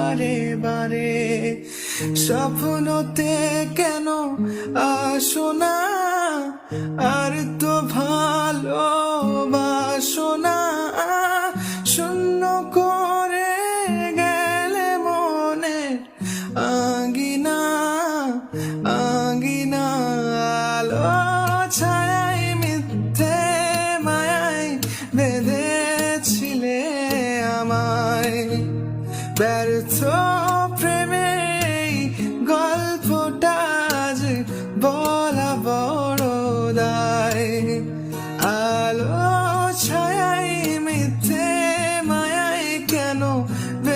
বারে বারে। স্বপ্নতে কেন আসো না, আর তো ভালোবাসো না। শূন্য করে গেলে মনে আঙ্গিনা আঙ্গিনা। আলো ছায়ায় মিথ্যে মায়ায় বেঁধেছিলে আমায়, ব্যর্থ